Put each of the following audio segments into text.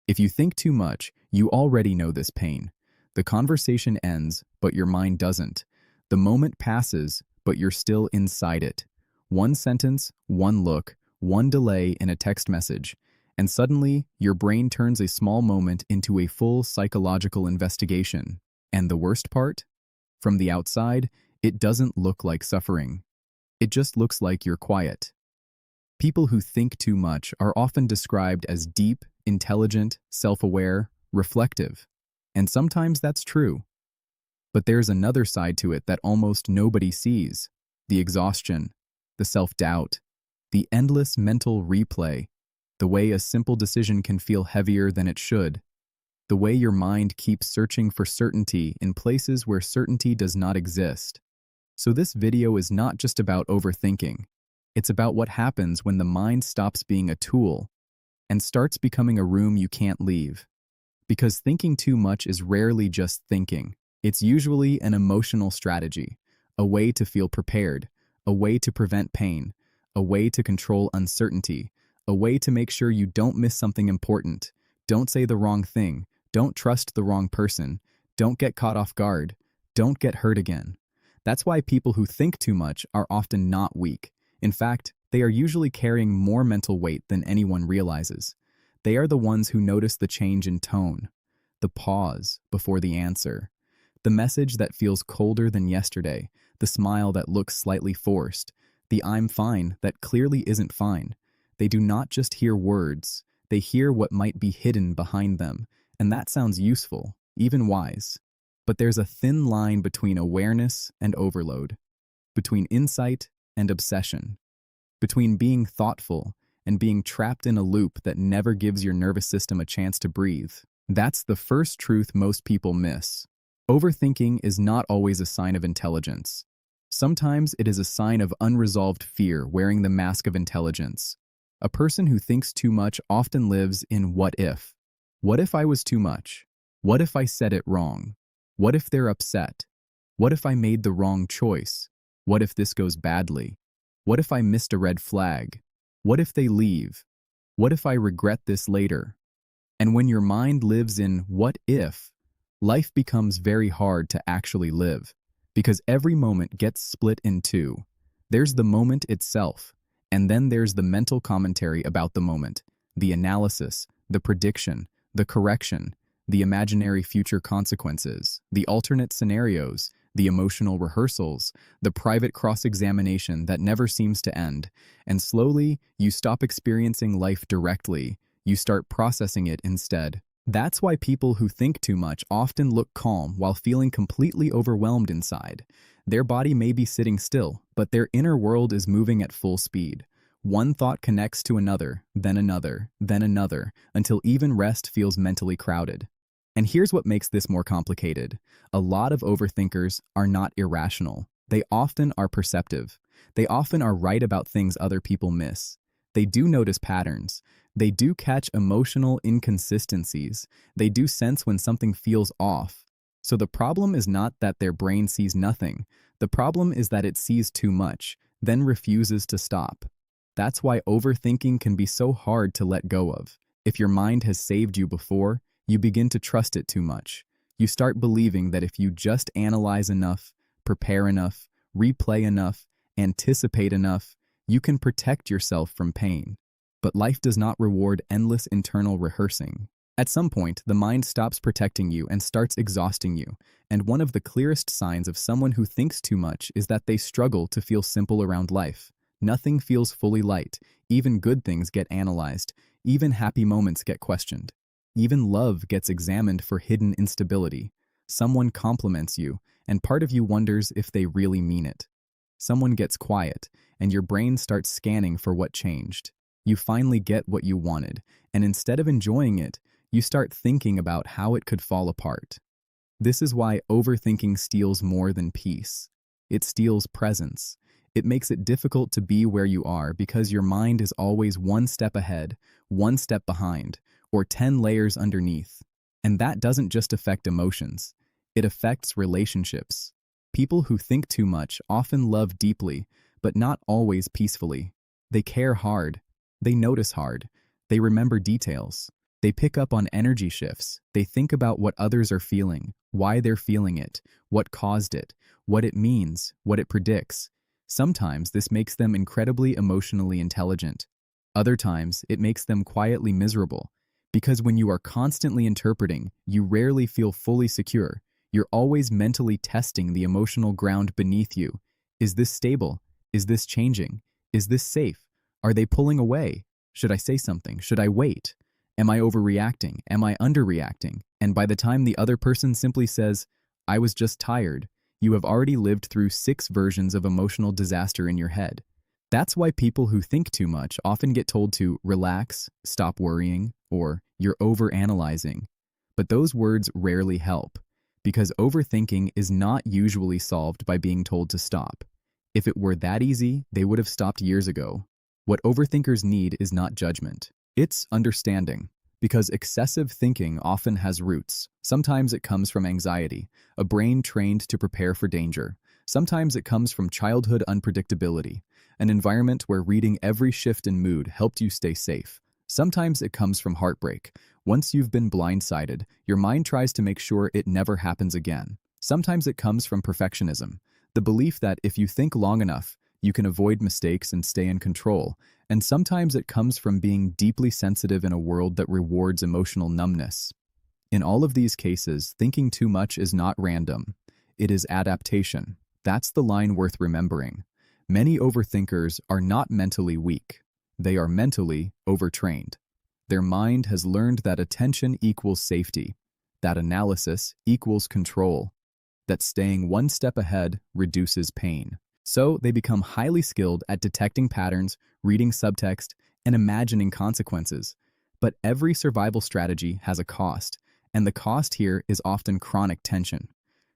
If you think too much, you already know this pain. The conversation ends, but your mind doesn't. The moment passes, but you're still inside it. One sentence, one look, one delay in a text message, and suddenly your brain turns a small moment into a full psychological investigation. And the worst part? From the outside, it doesn't look like suffering. It just looks like you're quiet. People who think too much are often described as deep, intelligent, self-aware, reflective. And sometimes that's true. But there's another side to it that almost nobody sees: the exhaustion, the self-doubt, the endless mental replay, the way a simple decision can feel heavier than it should, the way your mind keeps searching for certainty in places where certainty does not exist. So this video is not just about overthinking. It's about what happens when the mind stops being a tool and starts becoming a room you can't leave. Because thinking too much is rarely just thinking. It's usually an emotional strategy, a way to feel prepared, a way to prevent pain, a way to control uncertainty, a way to make sure you don't miss something important, don't say the wrong thing, don't trust the wrong person, don't get caught off guard, don't get hurt again. That's why people who think too much are often not weak. In fact, they are usually carrying more mental weight than anyone realizes. They are the ones who notice the change in tone, the pause before the answer, the message that feels colder than yesterday, the smile that looks slightly forced, the "I'm fine" that clearly isn't fine. They do not just hear words, they hear what might be hidden behind them, and that sounds useful, even wise. But there's a thin line between awareness and overload, between insight and obsession, between being thoughtful and being trapped in a loop that never gives your nervous system a chance to breathe. That's the first truth most people miss. Overthinking is not always a sign of intelligence. Sometimes it is a sign of unresolved fear wearing the mask of intelligence. A person who thinks too much often lives in what if. What if I was too much? What if I said it wrong? What if they're upset? What if I made the wrong choice? What if this goes badly? What if I missed a red flag? What if they leave? What if I regret this later? And when your mind lives in what if, life becomes very hard to actually live, because every moment gets split in two. There's the moment itself, and then there's the mental commentary about the moment, the analysis, the prediction, the correction, the imaginary future consequences, the alternate scenarios, the emotional rehearsals, the private cross-examination that never seems to end. And slowly, you stop experiencing life directly. You start processing it instead. That's why people who think too much often look calm while feeling completely overwhelmed inside. Their body may be sitting still, but their inner world is moving at full speed. One thought connects to another, then another, until even rest feels mentally crowded. And here's what makes this more complicated. A lot of overthinkers are not irrational. They often are perceptive. They often are right about things other people miss. They do notice patterns. They do catch emotional inconsistencies. They do sense when something feels off. So the problem is not that their brain sees nothing. The problem is that it sees too much, then refuses to stop. That's why overthinking can be so hard to let go of. If your mind has saved you before, you begin to trust it too much. You start believing that if you just analyze enough, prepare enough, replay enough, anticipate enough, you can protect yourself from pain. But life does not reward endless internal rehearsing. At some point, the mind stops protecting you and starts exhausting you. And one of the clearest signs of someone who thinks too much is that they struggle to feel simple around life. Nothing feels fully light. Even good things get analyzed. Even happy moments get questioned. Even love gets examined for hidden instability. Someone compliments you, and part of you wonders if they really mean it. Someone gets quiet, and your brain starts scanning for what changed. You finally get what you wanted, and instead of enjoying it, you start thinking about how it could fall apart. This is why overthinking steals more than peace. It steals presence. It makes it difficult to be where you are because your mind is always one step ahead, one step behind, or 10 layers underneath. And that doesn't just affect emotions. It affects relationships. People who think too much often love deeply, but not always peacefully. They care hard. They notice hard. They remember details. They pick up on energy shifts. They think about what others are feeling, why they're feeling it, what caused it, what it means, what it predicts. Sometimes this makes them incredibly emotionally intelligent. Other times, it makes them quietly miserable. Because when you are constantly interpreting, you rarely feel fully secure. You're always mentally testing the emotional ground beneath you. Is this stable? Is this changing? Is this safe? Are they pulling away? Should I say something? Should I wait? Am I overreacting? Am I underreacting? And by the time the other person simply says, I was just tired, you have already lived through 6 versions of emotional disaster in your head. That's why people who think too much often get told to relax, stop worrying, or you're overanalyzing. But those words rarely help, because overthinking is not usually solved by being told to stop. If it were that easy, they would have stopped years ago. What overthinkers need is not judgment. It's understanding, because excessive thinking often has roots. Sometimes it comes from anxiety, a brain trained to prepare for danger. Sometimes it comes from childhood unpredictability, an environment where reading every shift in mood helped you stay safe. Sometimes it comes from heartbreak. Once you've been blindsided, your mind tries to make sure it never happens again. Sometimes it comes from perfectionism, the belief that if you think long enough, you can avoid mistakes and stay in control. And sometimes it comes from being deeply sensitive in a world that rewards emotional numbness. In all of these cases, thinking too much is not random. It is adaptation. That's the line worth remembering. Many overthinkers are not mentally weak. They are mentally overtrained. Their mind has learned that attention equals safety, that analysis equals control, that staying one step ahead reduces pain. So they become highly skilled at detecting patterns, reading subtext, and imagining consequences. But every survival strategy has a cost, and the cost here is often chronic tension.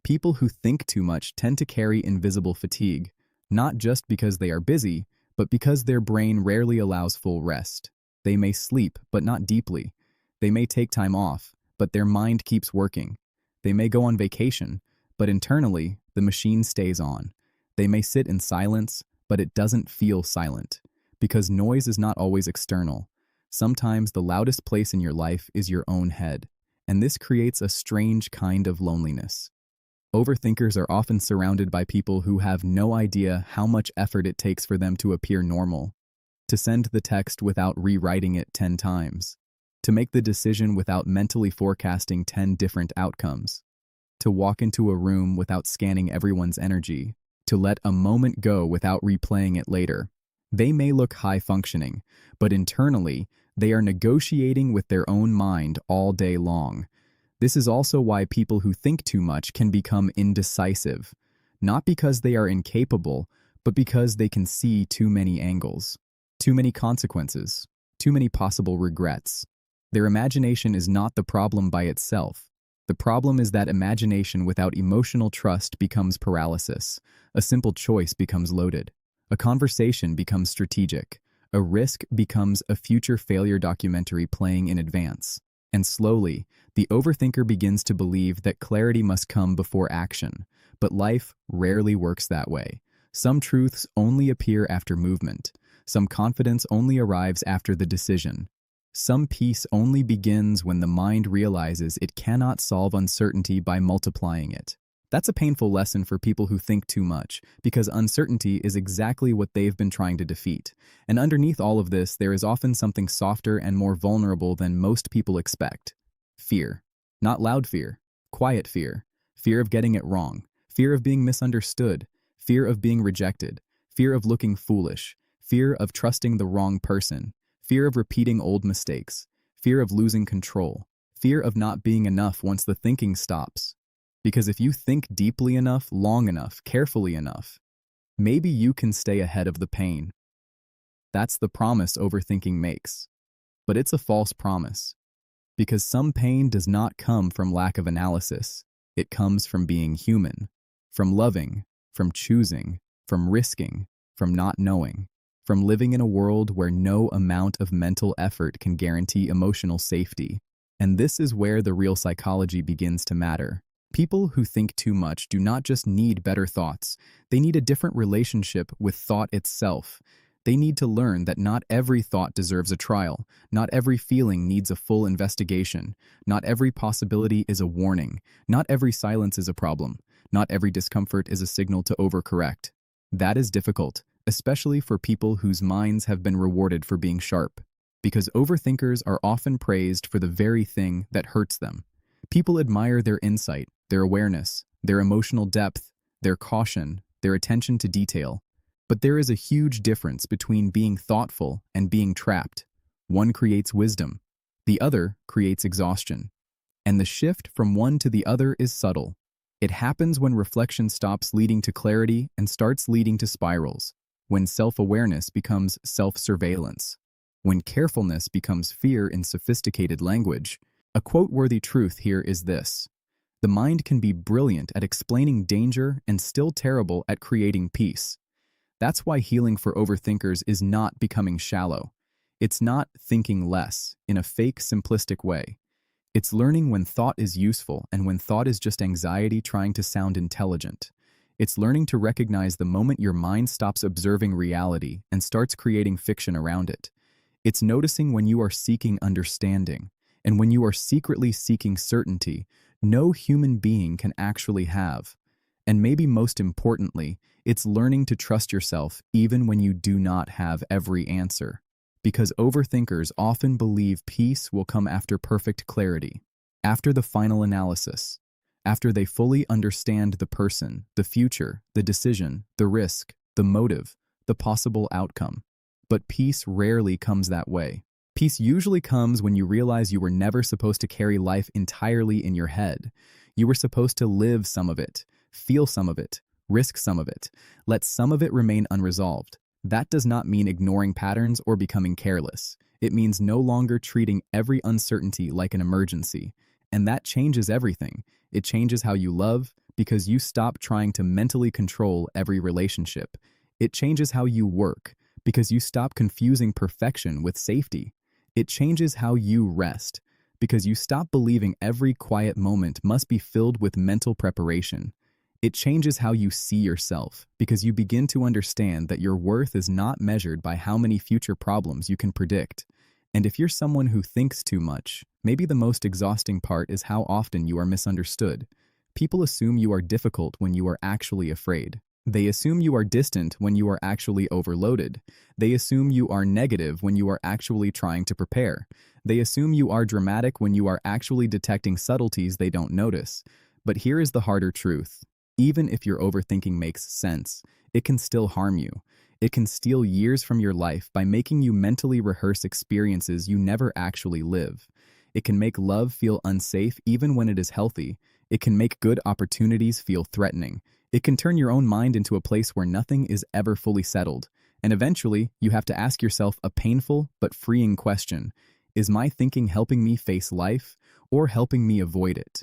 People who think too much tend to carry invisible fatigue, not just because they are busy, but because their brain rarely allows full rest. They may sleep, but not deeply. They may take time off, but their mind keeps working. They may go on vacation, but internally, the machine stays on. They may sit in silence, but it doesn't feel silent, because noise is not always external. Sometimes the loudest place in your life is your own head, and this creates a strange kind of loneliness. Overthinkers are often surrounded by people who have no idea how much effort it takes for them to appear normal, to send the text without rewriting it 10 times, to make the decision without mentally forecasting 10 different outcomes, to walk into a room without scanning everyone's energy, to let a moment go without replaying it later. They may look high-functioning, but internally, they are negotiating with their own mind all day long. This is also why people who think too much can become indecisive, not because they are incapable, but because they can see too many angles, too many consequences, too many possible regrets. Their imagination is not the problem by itself. The problem is that imagination without emotional trust becomes paralysis. A simple choice becomes loaded. A conversation becomes strategic. A risk becomes a future failure documentary playing in advance. And slowly, the overthinker begins to believe that clarity must come before action. But life rarely works that way. Some truths only appear after movement. Some confidence only arrives after the decision. Some peace only begins when the mind realizes it cannot solve uncertainty by multiplying it. That's a painful lesson for people who think too much, because uncertainty is exactly what they've been trying to defeat. And underneath all of this, there is often something softer and more vulnerable than most people expect. Fear. Not loud fear. Quiet fear. Fear of getting it wrong. Fear of being misunderstood. Fear of being rejected. Fear of looking foolish. Fear of trusting the wrong person. Fear of repeating old mistakes. Fear of losing control. Fear of not being enough once the thinking stops. Because if you think deeply enough, long enough, carefully enough, maybe you can stay ahead of the pain. That's the promise overthinking makes. But it's a false promise. Because some pain does not come from lack of analysis. It comes from being human, from loving, from choosing, from risking, from not knowing, from living in a world where no amount of mental effort can guarantee emotional safety. And this is where the real psychology begins to matter. People who think too much do not just need better thoughts, they need a different relationship with thought itself. They need to learn that not every thought deserves a trial, not every feeling needs a full investigation, not every possibility is a warning, not every silence is a problem, not every discomfort is a signal to overcorrect. That is difficult, especially for people whose minds have been rewarded for being sharp, because overthinkers are often praised for the very thing that hurts them. People admire their insight, their awareness, their emotional depth, their caution, their attention to detail. But there is a huge difference between being thoughtful and being trapped. One creates wisdom, the other creates exhaustion. And the shift from one to the other is subtle. It happens when reflection stops leading to clarity and starts leading to spirals, when self-awareness becomes self-surveillance, when carefulness becomes fear in sophisticated language. A quote-worthy truth here is this: the mind can be brilliant at explaining danger and still terrible at creating peace. That's why healing for overthinkers is not becoming shallow. It's not thinking less in a fake, simplistic way. It's learning when thought is useful and when thought is just anxiety trying to sound intelligent. It's learning to recognize the moment your mind stops observing reality and starts creating fiction around it. It's noticing when you are seeking understanding, and when you are secretly seeking certainty no human being can actually have. And maybe most importantly, it's learning to trust yourself even when you do not have every answer. Because overthinkers often believe peace will come after perfect clarity, after the final analysis, after they fully understand the person, the future, the decision, the risk, the motive, the possible outcome. But peace rarely comes that way. Peace usually comes when you realize you were never supposed to carry life entirely in your head. You were supposed to live some of it, feel some of it, risk some of it, let some of it remain unresolved. That does not mean ignoring patterns or becoming careless. It means no longer treating every uncertainty like an emergency. And that changes everything. It changes how you love because you stop trying to mentally control every relationship. It changes how you work because you stop confusing perfection with safety. It changes how you rest because you stop believing every quiet moment must be filled with mental preparation. It changes how you see yourself because you begin to understand that your worth is not measured by how many future problems you can predict. And if you're someone who thinks too much, maybe the most exhausting part is how often you are misunderstood. People assume you are difficult when you are actually afraid. They assume you are distant when you are actually overloaded. They assume you are negative when you are actually trying to prepare. They assume you are dramatic when you are actually detecting subtleties they don't notice. But here is the harder truth. Even if your overthinking makes sense, it can still harm you. It can steal years from your life by making you mentally rehearse experiences you never actually live. It can make love feel unsafe even when it is healthy. It can make good opportunities feel threatening. It can turn your own mind into a place where nothing is ever fully settled. And eventually, you have to ask yourself a painful but freeing question. Is my thinking helping me face life or helping me avoid it?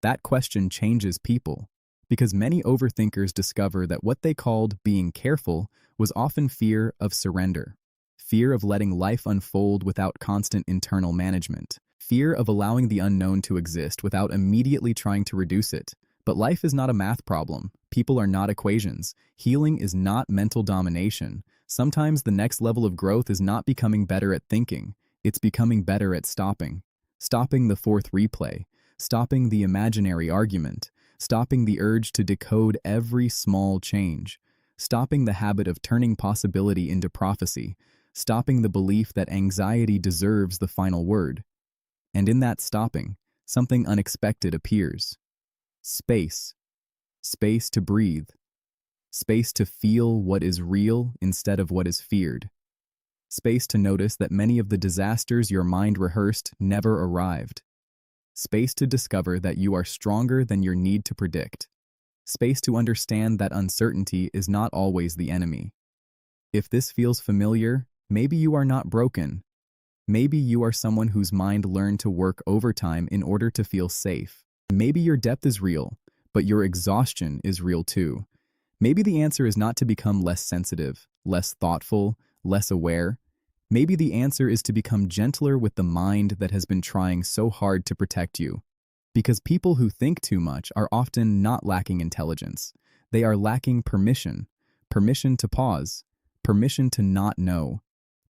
That question changes people, because many overthinkers discover that what they called being careful was often fear of surrender, fear of letting life unfold without constant internal management, fear of allowing the unknown to exist without immediately trying to reduce it. But life is not a math problem. People are not equations. Healing is not mental domination. Sometimes the next level of growth is not becoming better at thinking. It's becoming better at stopping. Stopping the fourth replay. Stopping the imaginary argument. Stopping the urge to decode every small change. Stopping the habit of turning possibility into prophecy. Stopping the belief that anxiety deserves the final word. And in that stopping, something unexpected appears. Space. Space to breathe. Space to feel what is real instead of what is feared. Space to notice that many of the disasters your mind rehearsed never arrived. Space to discover that you are stronger than your need to predict. Space to understand that uncertainty is not always the enemy. If this feels familiar, maybe you are not broken. Maybe you are someone whose mind learned to work overtime in order to feel safe. Maybe your depth is real, but your exhaustion is real too. Maybe the answer is not to become less sensitive, less thoughtful, less aware. Maybe the answer is to become gentler with the mind that has been trying so hard to protect you. Because people who think too much are often not lacking intelligence. They are lacking permission. Permission to pause. permission to not know,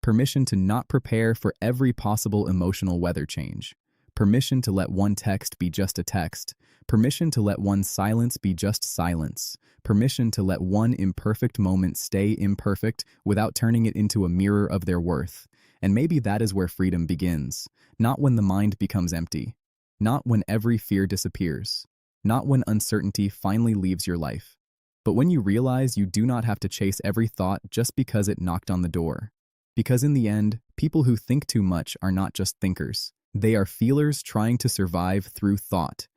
permission to not prepare for every possible emotional weather change, permission to let one text be just a text, permission to let one silence be just silence, permission to let one imperfect moment stay imperfect without turning it into a mirror of their worth. And maybe that is where freedom begins, not when the mind becomes empty, not when every fear disappears, not when uncertainty finally leaves your life, but when you realize you do not have to chase every thought just because it knocked on the door. Because in the end, people who think too much are not just thinkers. They are feelers trying to survive through thought.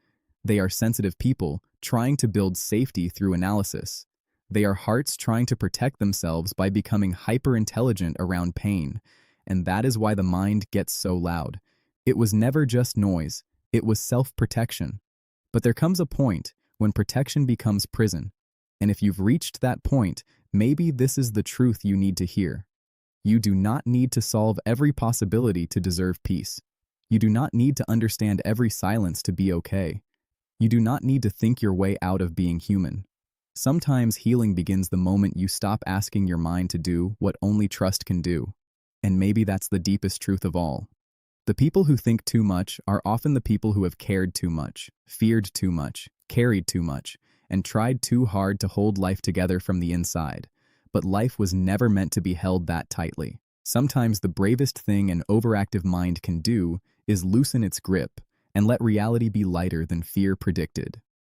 They are sensitive people trying to build safety through analysis. They are hearts trying to protect themselves by becoming hyper-intelligent around pain. And that is why the mind gets so loud. It was never just noise, it was self-protection. But there comes a point when protection becomes prison. And if you've reached that point, maybe this is the truth you need to hear. You do not need to solve every possibility to deserve peace. You do not need to understand every silence to be okay. You do not need to think your way out of being human. Sometimes healing begins the moment you stop asking your mind to do what only trust can do. And maybe that's the deepest truth of all. The people who think too much are often the people who have cared too much, feared too much, carried too much, and tried too hard to hold life together from the inside. But life was never meant to be held that tightly. Sometimes the bravest thing an overactive mind can do is loosen its grip and let reality be lighter than fear predicted.